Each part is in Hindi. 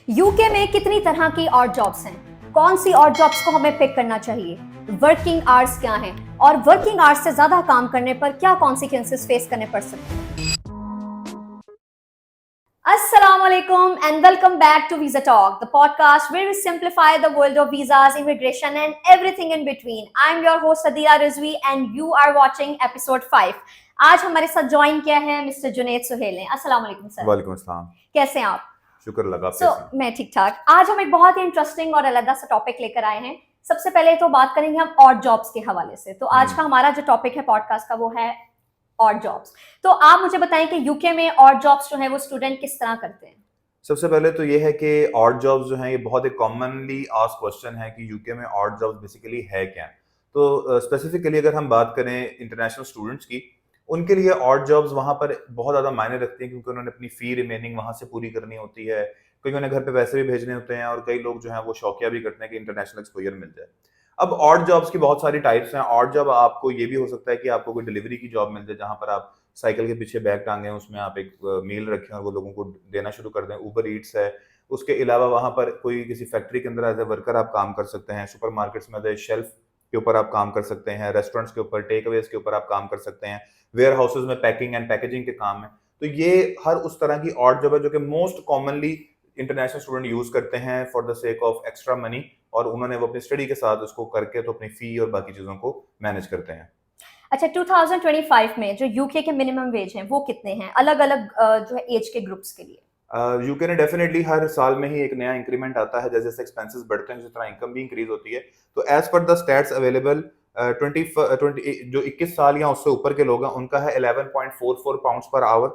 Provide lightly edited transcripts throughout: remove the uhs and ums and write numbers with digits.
यूके में कितनी तरह की और जॉब्स हैं? कौन सी और जॉब्स को हमें पिक करना चाहिए? वर्किंग आवर्स क्या हैं? और वर्किंग आवर्स से ज्यादा काम करने पर क्या कॉन्सिक्वेंसेस फेस करने पड़ सकते हैं? Assalamualaikum and welcome back to Visa Talk, the podcast where we simplify the world of visas, immigration, and everything in between. I'm your host Adira Rizvi and you are watching episode 5. आज हमारे साथ ज्वाइन किया है मिस्टर जुनेद सुहेल ने। अस्सलाम वालेकुम सर। वालेकुम अस्सलाम। कैसे हैं आप? शुक्र लगा। आप कैसे हैं? मैं ठीक ठाक। आज हम एक बहुत ही इंटरेस्टिंग और अलग सा टॉपिक लेकर आए हैं। सबसे पहले तो बात करेंगे हम ऑड जॉब्स के हवाले से। तो आज का हमारा जो टॉपिक है पॉडकास्ट का वो है ऑड जॉब्स। तो आप मुझे बताएं कि यूके में ऑड जॉब्स जो है वो स्टूडेंट किस तरह करते हैं? सबसे पहले तो ये है कि ऑड जॉब्स जो हैं ये बहुत एक कॉमनली आस्क्ड क्वेश्चन है कि यूके में ऑड जॉब्स बेसिकली है क्या। तो स्पेसिफिकली अगर हम बात करें इंटरनेशनल स्टूडेंट्स की, उनके लिए ऑड जॉब्स वहाँ पर बहुत ज़्यादा मायने रखती हैं क्योंकि उन्होंने अपनी फ़ी रिमेनिंग वहाँ से पूरी करनी होती है। क्योंकि उन्हें घर पे पैसे भी भेजने होते हैं और कई लोग जो हैं वो शौकिया भी करते हैं कि इंटरनेशनल एक्सपोजर मिल जाए। अब ऑड जॉब्स की बहुत सारी टाइप्स हैं। ऑड जॉब आपको ये भी हो सकता है कि आपको कोई डिलीवरी की जॉब मिल जाए जहाँ पर आप साइकिल के पीछे बैग टांगे, उसमें आप एक मील रखें और वो लोगों को देना शुरू कर दें। ऊबर ईट्स है। उसके अलावा वहाँ पर कोई किसी फैक्ट्री के अंदर एज ए वर्कर आप काम कर सकते हैं। सुपरमार्केट्स में एज ए शेल्फ के ऊपर आप काम कर सकते हैं। रेस्टोरेंट्स के ऊपर, टेक अवेज के ऊपर आप काम कर सकते हैं। वेयर हाउसेज में पैकिंग एंड पैकेजिंग के काम है। तो ये हर उस तरह की ऑड जॉब है जो कि most commonly international student use करते हैं for the sake of extra money, और उन्होंने वो अपनी स्टडी के साथ उसको करके तो अपनी फी और बाकी चीजों को मैनेज करते हैं। अच्छा, 2025 में जो यूके के मिनिमम वेज हैं वो कितने हैं अलग अलग जो है एज के ग्रुप्स के लिए? यूके ने डेफिनेटली हर साल में ही एक नया इंक्रीमेंट आता है जैसे जैसे एक्सपेंसेस बढ़ते हैं, जिस तरह इनकम भी इंक्रीज होती है। तो as per the stats available 20 जो 21 साल या उससे ऊपर के लोग हैं उनका है 11.44 pounds per hour.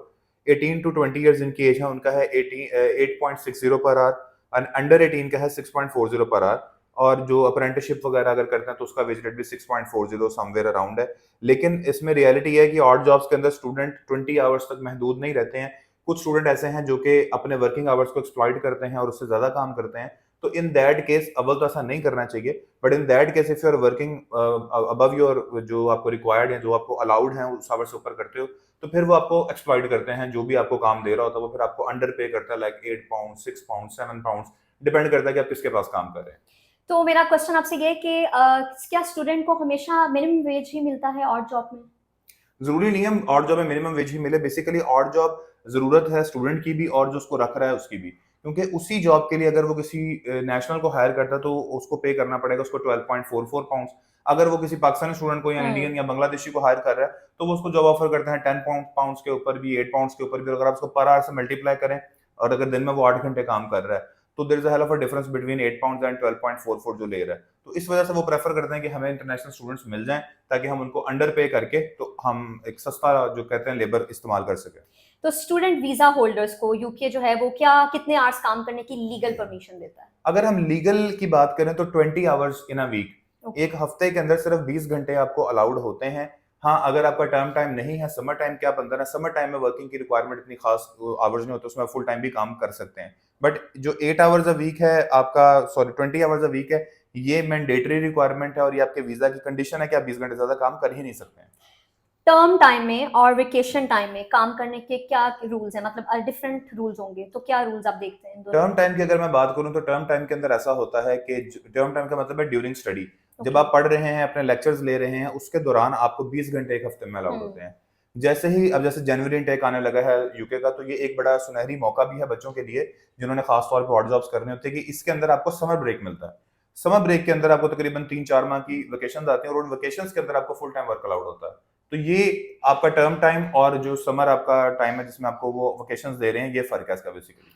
18 to 20 years जिनकी एज है उनका है 8.60 पर आवर। अंडर 18 का है 6.40 पर आवर। और जो अप्रेंटिसशिप वगैरह अगर करते हैं तो उसका वेज रेट भी 6.40 समवेयर अराउंड है। लेकिन इसमें रियलिटी है कि ऑड जॉब्स के अंदर स्टूडेंट 20 आवर्स तक महदूद नहीं रहते हैं। कुछ स्टूडेंट ऐसे हैं जो कि अपने वर्किंग आवर्स को एक्सप्लॉइट करते हैं और उससे ज्यादा काम करते हैं। तो इन दैट केस अव्वल तो ऐसा नहीं करना चाहिए, but in that case if you are working above your जो आपको रिक्वायर्ड है, जो आपको अलाउड है उस आवर्स से ऊपर करते हो, तो फिर वो आपको एक्सप्लॉइट करते हैं। जो भी आपको काम दे रहा होता है वो फिर आपको अंडर पे करता है, like 8 pound, 6 pound, 7 pound, depend करता है कि आप किसके पास काम कर रहे हैं। तो मेरा क्वेश्चन आपसे ये है कि क्या स्टूडेंट को हमेशा मिनिमम वेज ही मिलता है ऑड जॉब में? जरूरी नहीं है ऑड जॉब में मिनिमम वेज ही मिले। बेसिकली ऑड जॉब जरूरत है स्टूडेंट की भी और जो उसको रख रहा है उसकी भी, क्योंकि उसी जॉब के लिए अगर वो किसी नेशनल को हायर करता है तो उसको पे करना पड़ेगा उसको 12.44 पाउंड। अगर वो किसी पाकिस्तानी स्टूडेंट को या इंडियन या बांग्लादेशी को हायर कर रहा है तो वो उसको जॉब ऑफर करते हैं 10 पाउंड के ऊपर भी, 8 पाउंड के ऊपर भी। अगर आप उसको पर आवर से मल्टीप्लाई करें और अगर दिन में वो 8 घंटे काम कर रहा है तो there is a hell of a difference between 8 pound and 12.44 जो ले रहा है। तो इस वजह से वो प्रेफर करते हैं कि हमें इंटरनेशनल स्टूडेंट्स मिल जाएं ताकि हम उनको अंडर पे करके तो हम एक सस्ता जो कहते हैं लेबर इस्तेमाल कर सकें। तो स्टूडेंट वीजा होल्डर्स को यूके जो है वो क्या कितने आवर्स काम करने की लीगल परमिशन देता है? अगर हम लीगल की बात करें तो 20 आवर्स इन अ वीक, एक हफ्ते के अंदर सिर्फ 20 घंटे आपको अलाउड होते हैं। हाँ, अगर आपका टर्म टाइम नहीं है, समर टाइम के आप अंदर है, समर टाइम में वर्किंग की रिक्वायरमेंट इतनी खास आवर्स नहीं होते, उसमें फुल टाइम भी काम कर सकते हैं। बट जो 8 आवर्स अ वीक है आपका, सॉरी 20 आवर्स अ वीक है, ये मैंडेटरी रिक्वायरमेंट है और ये आपके वीजा की कंडीशन है कि आप 20 घंटे ज्यादा काम कर ही नहीं सकते हैं। टर्म टाइम में और वेकेशन टाइम में काम करने के क्या रूल्स हैं? मतलब डिफरेंट रूल्स होंगे, तो क्या रूल्स आप देखते हैं इन दोनों टर्म में? टाइम की अगर मैं बात करूं तो टर्म टाइम के अंदर ऐसा होता है कि टर्म टाइम का मतलब है ड्यूरिंग स्टडी। जब ओके। आप पढ़ रहे हैं, अपने लेक्चर्स ले रहे हैं, उसके दौरान आपको 20 घंटे एक हफ्ते में अलाउड होते हैं। जैसे ही अब जैसे जनवरी इनटेक आने लगा है यूके का, तो ये एक बड़ा सुनहरी मौका भी है बच्चों के लिए जिन्होंने खास तौर पे ऑड जॉब्स करने होते हैं कि इसके अंदर आपको समर ब्रेक मिलता है। समर ब्रेक के अंदर आपको तकरीबन 3-4 माह की वेकेशन आती हैं और उन वेकेशन के अंदर आपको फुल टाइम वर्क अलाउड होता है। तो ये आपका टर्म टाइम और जो समर आपका टाइम है जिसमें आपको वो वेकेशन दे रहे हैं, ये फर्क है इसका बेसिकली।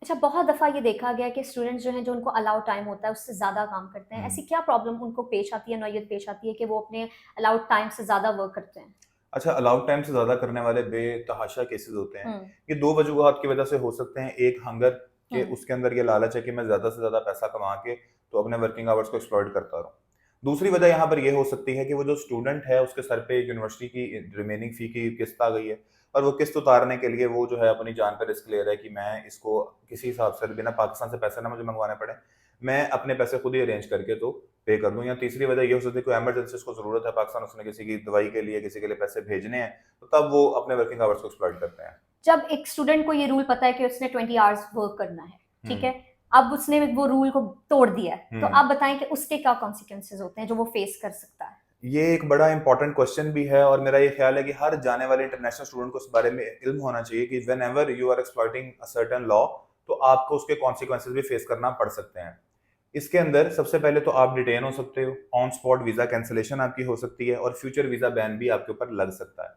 अच्छा, बहुत दफ़ा ये देखा गया कि स्टूडेंट्स जो हैं, जो उनको अलाउड टाइम होता है उससे ज़्यादा काम करते हैं। ऐसी क्या प्रॉब्लम उनको पेश आती है, नौयत पेश आती है कि वो अपने अलाउड टाइम से ज़्यादा वर्क करते हैं? अच्छा, अलाउड टाइम से ज़्यादा करने वाले बेतहाशा केसेस होते हैं। हुँ, ये 2 वजूहात की वजह से हो सकते हैं। एक हंगर, हुँ। के उसके अंदर ये लालच है कि मैं ज़्यादा से ज़्यादा पैसा कमा के तो अपने वर्किंग आवर्स को एक्सप्लॉइट करता रहूँ। दूसरी वजह यहाँ पर ये हो सकती है कि वो जो स्टूडेंट है उसके सर पे यूनिवर्सिटी की रिमेनिंग फ़ी की किस्त आ गई है और वो किस्त उतारने के लिए वो जो है अपनी जान पे रिस्क ले रहा है कि मैं इसको किसी हिसाब से बिना पाकिस्तान से पैसे ना मुझे मंगवाने पड़े, मैं अपने पैसे खुद ही अरेंज करके तो पे कर दूँ। या तीसरी वजह ये हो सकती है कोई इमरजेंसी उसको ज़रूरत है पाकिस्तान, उसने किसी की दवाई के लिए, किसी के लिए पैसे भेजने हैं, तो तब वो अपने वर्किंग आवर्स को एक्सप्लॉइट करते हैं। जब एक स्टूडेंट को ये रूल पता है कि उसने 20 आवर्स वर्क करना है, ठीक है, अब उसने वो रूल को तोड़ दिया है, तो हम्म। आप बताएं कि उसके क्या कॉन्सिक्वेंसेज होते हैं जो वो फेस कर सकता है। ये एक बड़ा इंपॉर्टेंट क्वेश्चन भी है और मेरा ये ख्याल है कि हर जाने वाले इंटरनेशनल स्टूडेंट को इस बारे में इल्म होना चाहिए कि whenever you are exploiting a certain law तो आपको उसके कॉन्सिक्वेंसेज भी फेस करना पड़ सकते हैं। इसके अंदर सबसे पहले तो आप डिटेन हो सकते हो, ऑन स्पॉट वीजा कैंसिलेशन आपकी हो सकती है और फ्यूचर वीजा बैन भी आपके ऊपर लग सकता है।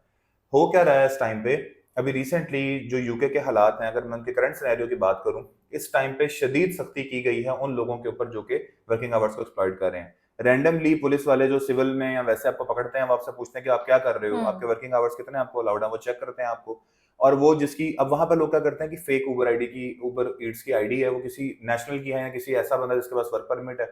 हो क्या रहा है इस टाइम पे, अभी रिसेंटली जो यूके के हालात हैं, अगर मैं उनके करंट सिनेरियो की बात करूं, इस टाइम पे शदीद सख्ती की गई है उन लोगों के ऊपर जो कि वर्किंग आवर्स को एक्सप्लॉइट कर रहे हैं। रैंडमली पुलिस वाले जो सिविल में या वैसे आपको पकड़ते हैं, वो आपसे पूछते हैं कि आप क्या कर रहे हो, आपके वर्किंग आवर्स कितने आपको अलाउड है, वो चेक करते हैं आपको। और वो जिसकी अब वहां पर लोग क्या करते हैं कि फेक उबर आईडी की, उबर ईट्स की आईडी है, वो किसी नेशनल की है या किसी ऐसा बंदा जिसके पास वर्क परमिट है,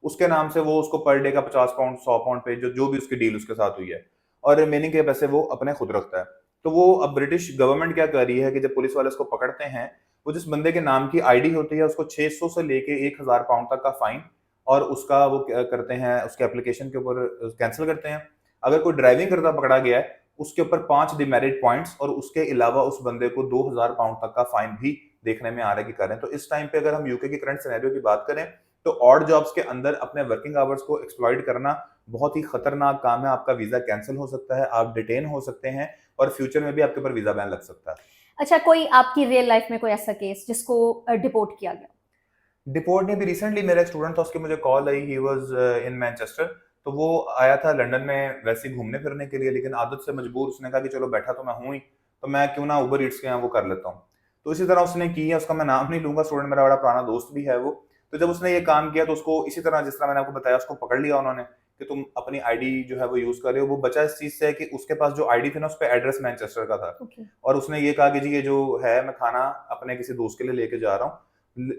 उसके नाम से वो उसको पर डे का 50 पाउंड 100 पाउंड पे जो जो भी उसकी डील उसके साथ हुई है, और रिमेनिंग के पैसे वो अपने खुद रखता है। तो वो अब ब्रिटिश गवर्नमेंट क्या कर रही है कि जब पुलिस वाले उसको पकड़ते हैं, वो जिस बंदे के नाम की आईडी होती है उसको 600 से लेके 1000 पाउंड तक का फाइन, और उसका वो क्या करते हैं, उसके एप्लीकेशन के ऊपर कैंसिल करते हैं। अगर कोई ड्राइविंग करता पकड़ा गया है, उसके ऊपर 5 डिमेरिट पॉइंट्स और उसके अलावा उस बंदे को 2000 पाउंड तक का फाइन भी देखने में आ रहा है कि कर रहे हैं। तो इस टाइम पे अगर हम यूके की करंट सिनेरियो की बात करें, तो ऑड जॉब्स के अंदर अपने वर्किंग आवर्स को एक्सप्लॉइट करना बहुत ही खतरनाक काम है। आपका वीजा कैंसिल हो सकता है, आप डिटेन हो सकते हैं और फ्यूचर में भी आपके ऊपर वीजा बैन लग सकता है। अच्छा, कोई आपकी रियल लाइफ में कोई ऐसा केस जिसको डिपोर्ट किया गया? डिपोर्ट ने भी रिसेंटली, मेरा एक स्टूडेंट था, उसकी मुझे call I, he was in Manchester. तो वो आया था लंदन में वैसे ही घूमने फिरने के लिए, लेकिन आदत से मजबूर उसने कहा कि चलो बैठा तो मैं हूं ही, तो मैं क्यों ना उबर ईट्स के यहाँ वो कर लेता हूँ। तो इसी तरह उसने की है, उसका मैं नाम नहीं लूंगा, स्टूडेंट मेरा बड़ा पुराना दोस्त भी है वो। तो जब उसने ये काम किया तो उसको इसी तरह जिस तरह मैंने आपको बताया, उसको पकड़ लिया उन्होंने कि तुम अपनी आईडी जो है वो यूज कर रहे हो। वो बचा इस चीज से कि उसके पास जो आईडी थी ना, उस पर एड्रेस मैनचेस्टर का था, ओके। और उसने ये कहा कि जी ये जो है मैं खाना अपने किसी दोस्त के लिए लेके जा रहा हूँ।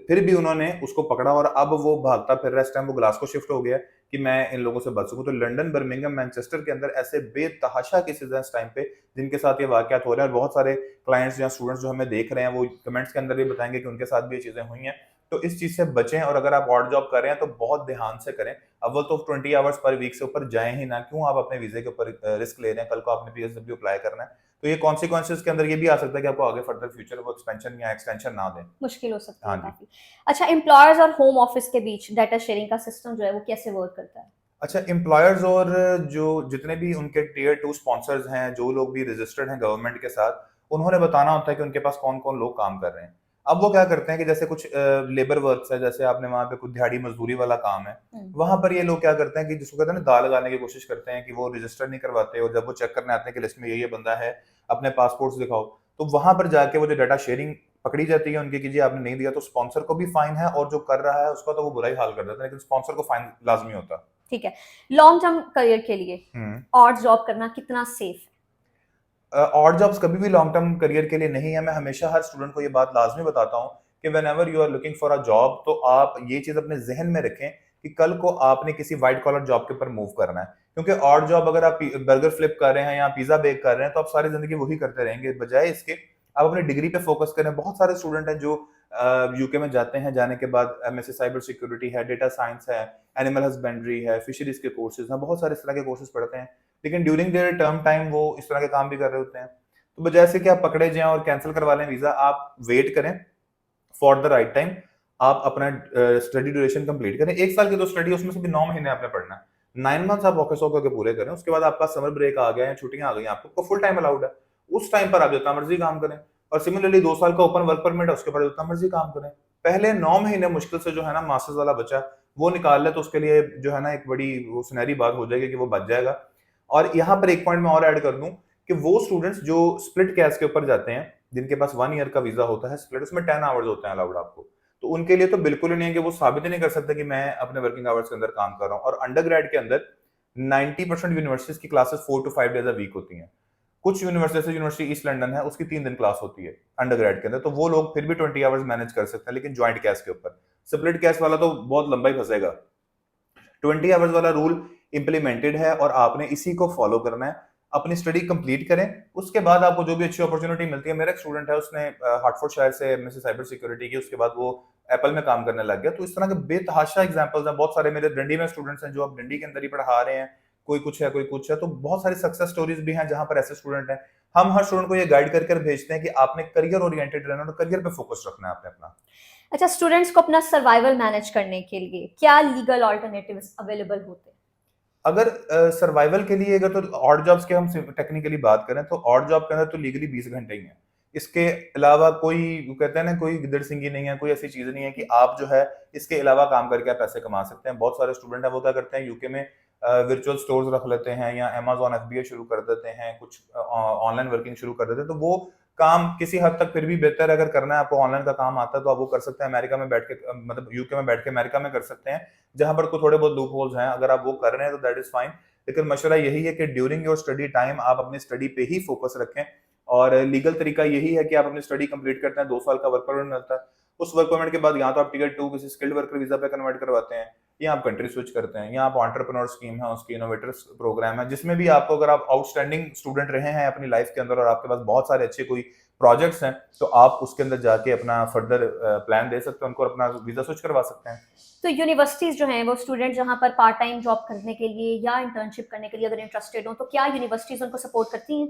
फिर भी उन्होंने उसको पकड़ा और अब वो भागता फिर रहा है। इस टाइम वो ग्लासगो शिफ्ट हो गया कि मैं इन लोगों से बच सकूं। तो लंदन, बर्मिंघम, मैनचेस्टर के अंदर ऐसे बेतहाशा केसेस हैं इस टाइम पे जिनके साथ ये वाकयात हो रहे हैं, और बहुत सारे क्लाइंट्स या स्टूडेंट्स जो हमें देख रहे हैं वो कमेंट्स के अंदर भी बताएंगे कि उनके साथ भी ये चीजें हुई हैं। तो इस चीज से बचें, और अगर आप ऑड जॉब कर रहे हैं तो बहुत ध्यान से करें। अव्वल तो 20 आवर्स पर वीक से ऊपर जाएं ही ना, क्यों आप अपने वीजे के ऊपर रिस्क ले रहे हैं, कल को आपने पीएसडब्ल्यू अप्लाई करना है। तो ये कॉन्सिक्वेंसेस के अंदर ये भी आ सकता है कि आपको आगे फर्दर फ्यूचर वो एक्सपेंशन या एक्सटेंशन ना दें। मुश्किल हो सकती हाँ है जी। काफी। अच्छा, एम्प्लॉयर्स और होम ऑफिस के बीच डाटा शेयरिंग का सिस्टम जो है वो कैसे वर्क करता है? अच्छा, एम्प्लॉयर्स और जो जितने भी उनके टियर 2 स्पॉन्सर्स हैं, जो लोग भी रजिस्टर्ड हैं गवर्नमेंट के साथ, उन्होंने बताना होता है कि उनके पास कौन-कौन लोग काम कर रहे हैं। अब वो क्या करते हैं कि जैसे कुछ लेबर वर्क्स है, जैसे आपने वहाँ पे कुछ दिहाड़ी मजदूरी वाला काम है, वहाँ पर ये लोग क्या करते हैं कि जिसको कहते हैं ना, दाल लगाने की कोशिश करते हैं कि वो रजिस्टर नहीं करवाते, और जब वो चेक करने आते हैं कि लिस्ट में ये बंदा है, अपने पासपोर्ट्स दिखाओ, तो वहाँ पर जाके वो जो डाटा शेयरिंग पकड़ी जाती है उनकी कि जी आपने नहीं दिया, तो स्पॉन्सर को भी फाइन है और जो कर रहा है उसका तो वो बुरा ही हाल कर देता है, लेकिन स्पॉन्सर को फाइन लाजमी होता है। ठीक है, लॉन्ग टर्म करियर के लिए हम्म। और जॉब करना कितना सेफ ऑड जॉब्स कभी भी लॉन्ग टर्म करियर के लिए नहीं है। मैं हमेशा हर स्टूडेंट को ये बात लाजमी बताता हूँ कि whenever you are looking for a job, तो आप ये चीज अपने जहन में रखें कि कल को आपने किसी व्हाइट कॉलर जॉब के ऊपर मूव करना है। क्योंकि ऑड जॉब अगर आप बर्गर फ्लिप कर रहे हैं या पिज्जा बेक कर रहे हैं तो आप सारी जिंदगी वही करते रहेंगे, बजाय इसके आप अपनी डिग्री पे फोकस करें। बहुत सारे स्टूडेंट हैं जो यूके में जाते हैं, जाने के बाद एमएससी साइबर सिक्योरिटी है, डेटा साइंस है, एनिमल हस्बेंड्री है, फिशरीज के कोर्सेज हैं, बहुत सारे इस तरह के कोर्सेज पढ़ते हैं, लेकिन ड्यूरिंग देयर टर्म टाइम वो इस तरह के काम भी कर रहे होते हैं। तो बजाय से कि आप पकड़े जाएं और कैंसिल करवा लें वीजा, आप वेट करें फॉर द राइट टाइम। आप अपना स्टडी ड्यूरेशन कंप्लीट करें, 1 साल की तो स्टडी, उसमें से भी 9 महीने आपने पढ़ना है, 9 मंथ्स आप फोकस होकर के पूरे करें। उसके बाद आपका समर ब्रेक आ गया है, छुट्टियां आ गई, आपको फुल टाइम अलाउड है, उस टाइम पर आप जितना मर्जी काम करें। और सिमिलरली 2 साल का ओपन वर्क परमिट है, उसके बाद जितना मर्जी काम करें। पहले 9 महीने मुश्किल से जो है ना मास्टर्स वाला बच्चा वो निकाल ले, तो उसके लिए जो है ना एक बड़ी वो सुनहरी बात हो जाएगी कि वो बच जाएगा। और यहाँ पर एक पॉइंट मैं और ऐड कर दूं कि वो स्टूडेंट्स जो स्प्लिट कैस के ऊपर जाते हैं, जिनके पास 1 ईयर का वीजा होता है स्प्लिट, उसमें 10 आवर्स होते हैं अलाउड आपको, तो उनके लिए तो बिल्कुल ही नहीं है कि वो साबित ही नहीं कर सकते कि मैं अपने वर्किंग आवर्स के अंदर काम कर रहा हूँ। और अंडर ग्रेड के अंदर 90% यूनिवर्सिटीज की classes 4 to 5 days a week होती हैं। कुछ यूनिवर्सिटी, जैसे यूनिवर्सिटी ईस्ट लंदन है, उसकी 3 दिन क्लास होती है अंडर ग्रेड के अंदर, तो वो लोग फिर भी 20 आवर्स मैनेज कर सकते हैं। लेकिन ज्वाइंट कैस के ऊपर, स्प्लिट कैस वाला तो बहुत लंबा ही फंसेगा। 20 आवर्स वाला रूल इंप्लीमेंटेड है और आपने इसी को फॉलो करना है। अपनी स्टडी कंप्लीट करें, उसके बाद आपको जो भी अच्छी अपॉर्चुनिटी मिलती है। मेरा एक स्टूडेंट है, उसने हार्टफोर्डशायर से एमएससी साइबर सिक्योरिटी की, उसके बाद वो एप्पल में काम करने लग गया। तो इस तरह के बेतहाशा एग्जांपल्स हैं, बहुत सारे मेरे डंडी में स्टूडेंट्स हैं जो अब डंडी के अंदर ही पढ़ा रहे हैं, कोई कुछ है कोई कुछ है। तो बहुत सारी सक्सेस स्टोरीज भी हैं जहां पर ऐसे स्टूडेंट हैं। हम हर स्टूडेंट को ये गाइड कर कर भेजते हैं कि आपने करियर ओरिएंटेड रहना और करियर पे फोकस रखना है आपने अपना। अच्छा, स्टूडेंट्स को अपना सर्वाइवल मैनेज करने के लिए क्या लीगल ऑल्टरनेटिव्स अवेलेबल होते हैं? अगर सर्वाइवल के लिए अगर तो ऑड जॉब्स की हम टेक्निकली बात करें तो ऑड जॉब के अंदर तो लीगली 20 घंटे ही है। इसके अलावा कोई वो कहते हैं ना, कोई गिदड़ सिंगी नहीं है, कोई ऐसी चीज नहीं है कि आप जो है इसके अलावा काम करके आप पैसे कमा सकते हैं। बहुत सारे स्टूडेंट है वो क्या करते हैं, यूके में वर्चुअल स्टोर्स रख लेते हैं या अमेजोन एफबीए शुरू कर देते हैं, कुछ ऑनलाइन वर्किंग शुरू कर देते हैं। तो वो काम किसी हद तक फिर भी बेहतर है, अगर करना है आपको ऑनलाइन का काम आता है तो आप वो कर सकते हैं। अमेरिका में बैठ के मतलब यूके में बैठ के अमेरिका में कर सकते हैं, जहां पर कोई थोड़े बहुत लूप होल्स हैं। अगर आप वो कर रहे हैं तो दैट इज फाइन। लेकिन मशवरा यही है कि ड्यूरिंग योर स्टडी टाइम आप अपनी स्टडी पे ही फोकस रखें। और लीगल तरीका यही है कि आप अपनी स्टडी कंप्लीट करते हैं, 2 साल का वर्क परमिट मिलता है। उस वर्क परमिट के बाद या तो आप टिकट 2 किसी स्किल्ड वर्कर वीजा पे कन्वर्ट करवाते हैं, या आप कंट्री स्विच करते हैं, या आप एंटरप्रेन्योर स्कीम है उसकी इनोवेटर्स प्रोग्राम है, जिसमें भी आपको, अगर आप आउटस्टैंडिंग स्टूडेंट रहे हैं अपनी लाइफ के अंदर और आपके पास बहुत सारे अच्छे कोई प्रोजेक्ट्स हैं, तो आप उसके अंदर जाके अपना फर्दर प्लान दे सकते हैं, उनको अपना वीजा स्विच करवा सकते हैं। तो यूनिवर्सिटीज जो हैं वो स्टूडेंट जहाँ पर पार्ट टाइम जॉब करने के लिए या इंटर्नशिप करने के लिए अगर इंटरेस्टेड हो, तो क्या यूनिवर्सिटीज उनको सपोर्ट करती हैं?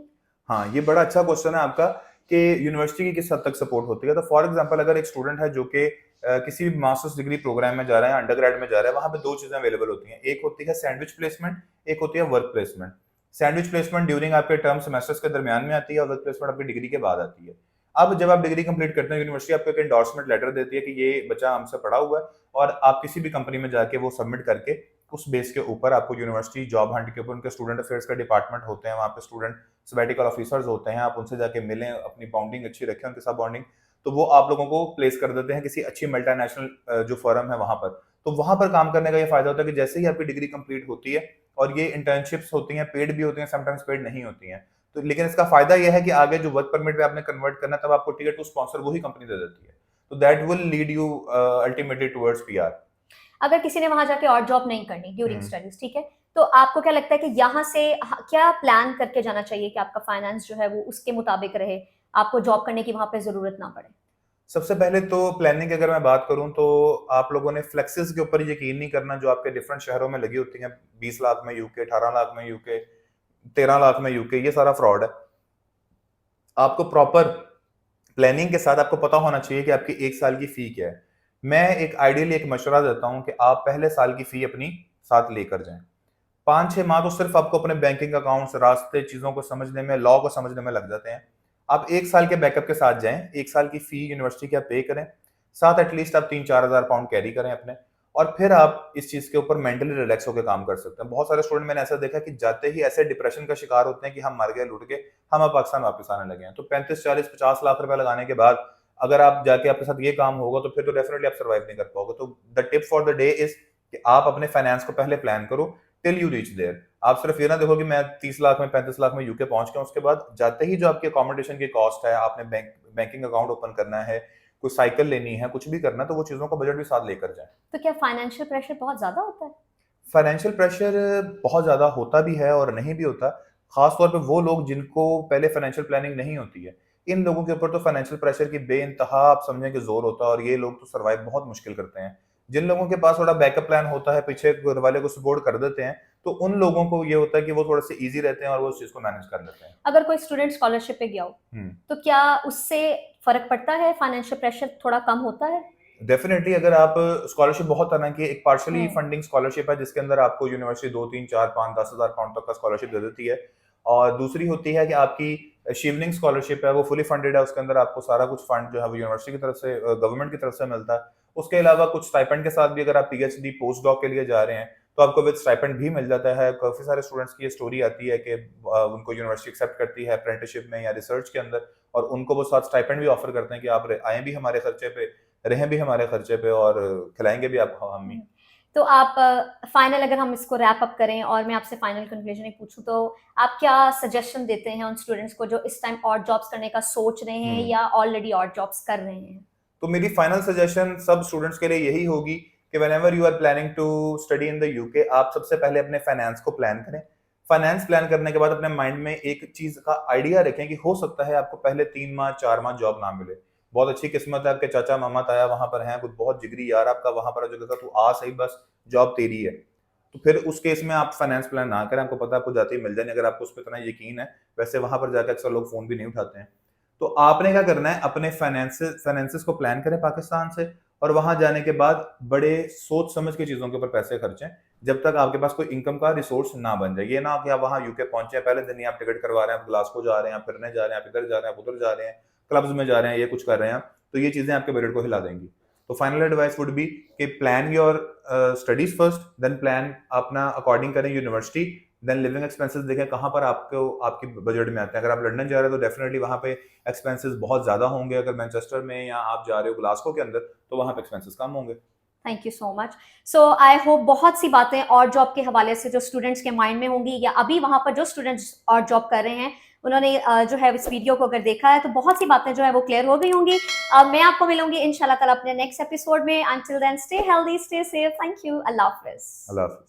हाँ, ये बड़ा अच्छा क्वेश्चन है आपका कि यूनिवर्सिटी की किस हद तक सपोर्ट होती है। तो फॉर एग्जांपल अगर एक स्टूडेंट है जो कि किसी भी मास्टर्स डिग्री प्रोग्राम में जा रहा है, अंडरग्रेड में जा रहा है, वहां पे 2 चीजें अवेलेबल होती हैं। एक होती है सैंडविच प्लेसमेंट, एक होती है work placement. Sandwich placement during आपके टर्म सेमेस्टर्स के दरमियान में आती है, और वर्क प्लेसमेंट आपकी डिग्री के बाद आती है। अब जब आप डिग्री कंप्लीट करते हैं, यूनिवर्सिटी आपको एक एंडोर्समेंट लेटर देती है कि ये बच्चा हमसे पढ़ा हुआ है, और आप किसी भी कंपनी में जाके वो सबमिट करके उस बेस के ऊपर आपको यूनिवर्सिटी जॉब हंट के ऊपर, उनके स्टूडेंट अफेयर्स का डिपार्टमेंट होते हैं, वहाँ पे स्टूडेंट सबैटिकल ऑफिसर्स होते हैं, आप उनसे जाके मिलें, अपनी बॉन्डिंग अच्छी रखें उनके साथ बॉन्डिंग, तो वो आप लोगों को प्लेस कर देते हैं किसी अच्छी मल्टीनेशनल जो फर्म है वहां पर। तो वहां पर काम करने का ये फायदा होता है कि जैसे ही आपकी डिग्री कंप्लीट होती है, और ये इंटर्नशिप्स होती हैं, पेड भी होती हैं, समटाइम्स पेड नहीं होती हैं, तो लेकिन इसका फायदा यह है कि आगे जो वर्क परमिट पे आपने कन्वर्ट करना है, तब आपको टिकट टू स्पॉन्सर वही कंपनी दे देती है। तो that will lead you ultimately towards PR. अगर किसी ने वहां जाके और जॉब नहीं करनी ड्यूरिंग स्टडीज, ठीक है, तो आपको क्या लगता है कि यहाँ से क्या प्लान करके जाना चाहिए कि आपका फाइनेंस जो है वो उसके मुताबिक रहे, आपको जॉब करने की वहां पे जरूरत ना पड़े? सबसे पहले तो प्लानिंग की अगर मैं बात करूं तो आप लोगों ने फ्लेक्सेस के ऊपर यकीन नहीं करना जो आपके डिफरेंट शहरों में लगी होती हैं। 20 लाख में यूके, 18 लाख में यूके, 13 लाख में यूके, ये सारा फ्रॉड है। आपको प्रॉपर प्लानिंग के साथ आपको पता होना चाहिए कि आपकी 1 साल की फी क्या है। मैं एक आइडियली एक मशवरा देता हूं कि आप पहले साल की फी अपनी साथ लेकर जाएं। 5-6 माह तो सिर्फ आपको अपने बैंकिंग अकाउंट्स, रास्ते, चीजों को समझने में, लॉ को समझने में लग जाते हैं। आप 1 साल के बैकअप के साथ जाएं, 1 साल की फी यूनिवर्सिटी की आप पे करें, साथ एटलीस्ट आप 3-4 हजार पाउंड कैरी करें अपने, और फिर आप इस चीज के ऊपर मेंटली रिलैक्स होकर काम कर सकते हैं। बहुत सारे स्टूडेंट मैंने ऐसा देखा कि जाते ही ऐसे डिप्रेशन का शिकार होते हैं कि हम मर गए, लुट गए, हम अब पाकिस्तान वापस आने लगे हैं। तो 35-40-50 लाख रुपए लगाने के बाद अगर आप जाके आपके साथ ये काम होगा तो फिर तो डेफिनेटली आप सर्वाइव नहीं कर पाओगे। तो the tip for the day is कि आप अपने फाइनेंस को पहले प्लान करो टिल यू रीच देयर। आप सिर्फ ये ना देखो कि मैं 30 लाख में, 35 लाख में यूके पहुंच गया, उसके बाद जाते ही जो आपकी अकोमोडेशन की कॉस्ट है, आपने बैंकिंग अकाउंट ओपन करना है, कोई साइकिल लेनी है, कुछ भी करना है, तो वो चीजों का बजट भी साथ लेकर जाए। तो क्या फाइनेंशियल प्रेशर बहुत ज्यादा होता है? फाइनेंशियल प्रेशर बहुत ज्यादा होता भी है और नहीं भी होता। खास तौर पे वो लोग जिनको पहले फाइनेंशियल प्लानिंग नहीं होती है, इन लोगों के ऊपर तो फाइनेंशियल प्रेशर की बेइंतहा आप समझें कि जोर होता है, और ये लोग तो सर्वाइव बहुत मुश्किल करते हैं। जिन लोगों के पास थोड़ा बैकअप प्लान होता है, पीछे घर वाले को सपोर्ट कर देते हैं, तो उन लोगों को ये होता है कि वो थोड़े से ईजी रहते हैं और वो उस चीज को मैनेज कर लेते हैं। अगर कोई स्टूडेंट स्कॉलरशिप पे गया हो, हम्म। तो क्या उससे फर्क पड़ता है, फाइनेंशियल प्रेशर थोड़ा कम होता है? डेफिनेटली अगर आप स्कॉलरशिप बहुत तरह की, एक पार्शली हम्म। फंडिंग स्कॉलरशिप है जिसके अंदर आपको यूनिवर्सिटी 2, 3, 4, 5, 10 हजार पाउंड तक का स्कॉलरशिप दे देती है, और दूसरी होती है कि आपकी शिवलिंग स्कॉलरशिप है, वो फुली फंडेड है, उसके अंदर आपको सारा कुछ फंड जो है वो यूनिवर्सिटी की तरफ से, गवर्नमेंट की तरफ से मिलता है। उसके अलावा कुछ स्टाइपेंड के साथ भी अगर आप पीएचडी पोस्ट डॉक के लिए जा रहे हैं तो आपको विद स्टाइपेंड भी मिल जाता है। काफी सारे स्टूडेंट्स की ये स्टोरी आती है कि उनको यूनिवर्सिटी एक्सेप्ट करती है अप्रेंटिसशिप में या रिसर्च के अंदर, और उनको वो साथ स्टाइपेंड भी ऑफर करते हैं कि आप आए भी हमारे खर्चे पे, रहें भी हमारे खर्चे पे, और खिलाएंगे भी आपको हम ही। तो आप फाइनल, अगर हम इसको रैप अप करें और मैं आपसे फाइनल कंक्लूजन पूछूं, तो आप क्या सजेशन देते हैं उन स्टूडेंट्स को जो इस टाइम और जॉब्स करने का सोच रहे हैं या ऑलरेडी और जॉब्स कर रहे हैं? तो मेरी फाइनल सजेशन सब स्टूडेंट्स के लिए यही होगी कि whenever you are planning to study in the UK, आप सबसे पहले अपने फाइनेंस को प्लान करें। फाइनेंस प्लान करने के बाद अपने माइंड में एक चीज का आइडिया रखें कि हो सकता है आपको पहले 3 माह 4 माह जॉब ना मिले। बहुत अच्छी किस्मत है, आपके चाचा मामा ताया वहां पर हैं, कुछ बहुत जिगरी यार आपका वहां पर, जो कहता तू आ सही, बस जॉब तेरी है। तो फिर उस केस में आप फाइनेंस प्लान ना करें, आपको पता है आपको जाते ही मिल जाए, अगर आपको उस पर इतना यकीन है। वैसे वहां पर जाकर अक्सर लोग फोन भी नहीं उठाते हैं। तो आपने क्या करना है, अपने फाइनेंसेस को प्लान करें पाकिस्तान से, और वहां जाने के बाद बड़े सोच समझ के चीजों के ऊपर पैसे खर्चें जब तक आपके पास कोई इनकम का रिसोर्स ना बन जाए। ये ना कि आप वहां यूके पहुंचे हैं, पहले दिन ही आप टिकट करवा रहे हैं, आप ग्लासगो जा रहे हैं, आप फिरने जा रहे हैं, आप इधर जा रहे हैं, आप उधर जा रहे हैं, क्लब्स में जा रहे हैं, ये कुछ कर रहे हैं, तो ये चीजें आपके बजट को हिला देंगी। तो फाइनल एडवाइस वुड बी कि plan your studies first, then plan अपना अकॉर्डिंग करें यूनिवर्सिटी, देन लिविंग एक्सपेंसेस देखें कहाँ पर आपको आपकी बजट में आते हैं। अगर आप लंदन जा रहे हो तो डेफिनेटली वहाँ पे एक्सपेंसेस बहुत ज्यादा होंगे, अगर मैनचेस्टर में या आप जा रहे हो ग्लासगो के अंदर तो वहाँ पे एक्सपेंसेस कम होंगे। Thank you so much. So I hope बहुत सी बातें और जॉब के हवाले से जो स्टूडेंट्स के माइंड में होंगी, या अभी वहां पर जो स्टूडेंट्स और जॉब कर रहे हैं उन्होंने जो है इस वीडियो को अगर देखा है तो बहुत सी बातें जो है वो क्लियर हो गई होंगी। मैं आपको मिलूंगी इंशाल्लाह ताला अपने नेक्स्ट एपिसोड में। Until then stay healthy, stay safe. Thank you. अल्लाह हाफिज। अल्लाह हाफिज।